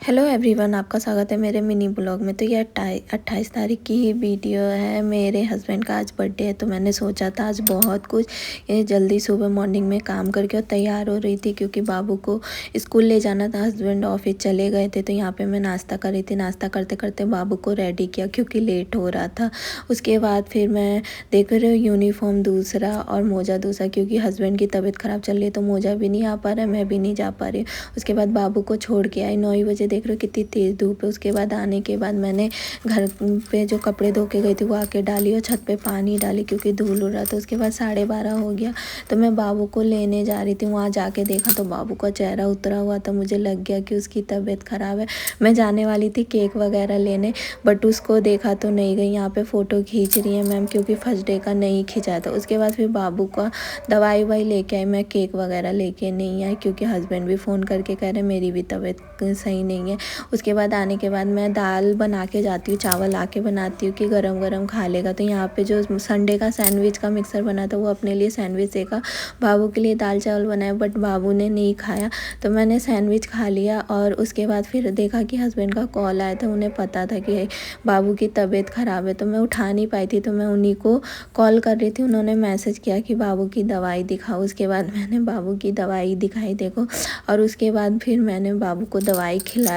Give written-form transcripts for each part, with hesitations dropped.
Hello everyone, आपका स्वागत है मेरे मिनी ब्लॉग में। तो ये 28 तारीख की ही वीडियो है। मेरे हस्बैंड का आज बर्थडे है, तो मैंने सोचा था आज बहुत कुछ ये जल्दी सुबह मॉर्निंग में काम करके और तैयार हो रही थी क्योंकि बाबू को स्कूल ले जाना था। हस्बैंड ऑफिस चले गए थे, तो यहाँ पे मैं नाश्ता कर रही थी। नाश्ता करते करते बाबू को रेडी किया क्योंकि लेट हो रहा था। उसके बाद फिर मैं देख रही हूँ यूनिफॉर्म दूसरा और मोजा दूसरा, क्योंकि हस्बैंड की तबीयत ख़राब चल रही है तो मोजा भी नहीं आ पा रहा है, मैं भी नहीं जा पा रही हूँ। उसके बाद बाबू को छोड़ के आई। 9 बजे देख रहे हो कितनी तेज़ धूप है। उसके बाद आने के बाद मैंने घर पे जो कपड़े धो के गई थी वो आके डाली और छत पे पानी डाली क्योंकि धूल उड़ रहा था। उसके बाद 12:30 हो गया, तो मैं बाबू को लेने जा रही थी। वहाँ जाके देखा तो बाबू का चेहरा उतरा हुआ था। मुझे लग गया कि उसकी तबीयत ख़राब है। मैं जाने वाली थी केक वगैरह लेने, बट उसको देखा तो नहीं गई। यहाँ पे फ़ोटो खींच रही है मैम क्योंकि फर्स्ट डे का नहीं खिंचाया था। उसके बाद फिर बाबू का दवाई ववाई लेके आई। मैं केक वगैरह लेके नहीं आई क्योंकि हस्बैंड भी फ़ोन करके कह रहे मेरी भी तबीयत सही नहीं है। उसके बाद आने के बाद मैं दाल बना के जाती हूँ, चावल आके बनाती हूँ कि गरम गरम खा लेगा। तो यहाँ पे जो संडे का सैंडविच का मिक्सर बना था वो अपने लिए सैंडविच सेका, बाबू के लिए दाल चावल बनाया, बट बाबू ने नहीं खाया तो मैंने सैंडविच खा लिया। और उसके बाद फिर देखा कि हस्बैंड का कॉल आया था। उन्हें पता था कि बाबू की तबीयत ख़राब है, तो मैं उठा नहीं पाई थी, तो मैं उन्हीं को कॉल कर रही थी। उन्होंने मैसेज किया कि बाबू की दवाई दिखाओ। उसके बाद मैंने बाबू की दवाई दिखाई देखो, और उसके बाद फिर मैंने बाबू को दवाई खिलाया।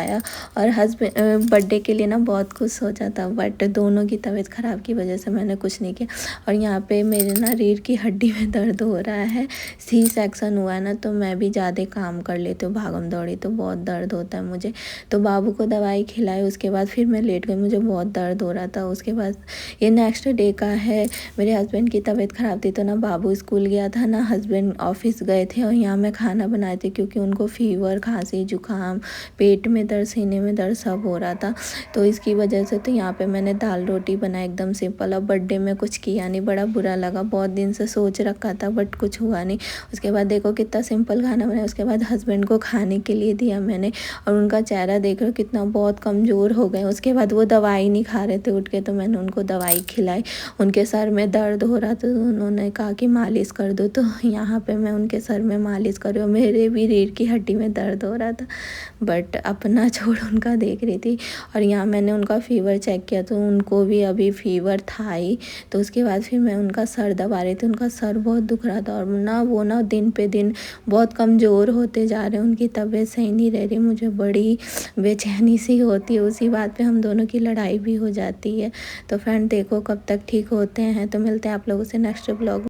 और हस्बैंड बर्थडे के लिए ना बहुत कुछ सोचा था, बट दोनों की तबीयत ख़राब की वजह से मैंने कुछ नहीं किया। और यहाँ पे मेरे ना रीढ़ की हड्डी में दर्द हो रहा है। सी सेक्शन हुआ है ना, तो मैं भी ज़्यादा काम कर लेती हूँ, भागम दौड़ी, तो बहुत दर्द होता है मुझे। तो बाबू को दवाई खिलाई, उसके बाद फिर मैं लेट गई, मुझे बहुत दर्द हो रहा था। उसके बाद ये नेक्स्ट डे का है। मेरे हस्बैंड की तबीयत ख़राब थी, तो ना बाबू स्कूल गया था ना हस्बैंड ऑफिस गए थे, और यहाँ मैं खाना बनाए थे क्योंकि उनको फीवर, खांसी, जुकाम, पेट में दर्द, सीने में दर्द सब हो रहा था। तो इसकी वजह से तो यहाँ पे मैंने दाल रोटी बनाई एकदम सिंपल। अब बर्थडे में कुछ किया नहीं, बड़ा बुरा लगा। बहुत दिन से सोच रखा था बट कुछ हुआ नहीं। उसके बाद देखो कितना सिंपल खाना बनाया। उसके बाद हस्बैंड को खाने के लिए दिया मैंने, और उनका चेहरा देख रहे हो कितना बहुत कमज़ोर हो गए। उसके बाद वो दवाई नहीं खा रहे थे उठ के, तो मैंने उनको दवाई खिलाई। उनके सर में दर्द हो रहा था तो उन्होंने कहा कि मालिश कर दो, तो यहाँ पे मैं उनके सर में मालिश कर रही हूँ। मेरे भी रीढ़ की हड्डी में दर्द हो रहा था, बट अपना छोड़ उनका देख रही थी। और यहाँ मैंने उनका फ़ीवर चेक किया तो उनको भी अभी फ़ीवर था ही। तो उसके बाद फिर मैं उनका सर दबा रही थी। उनका सर बहुत दुख रहा था, और ना वो ना दिन पे दिन बहुत कमज़ोर होते जा रहे हैं। उनकी तबीयत सही नहीं रह रही। मुझे बड़ी बेचैनी सी होती है, उसी बात पे हम दोनों की लड़ाई भी हो जाती है। तो फ्रेंड देखो कब तक ठीक होते हैं। तो मिलते हैं आप लोगों से नेक्स्ट ब्लॉग।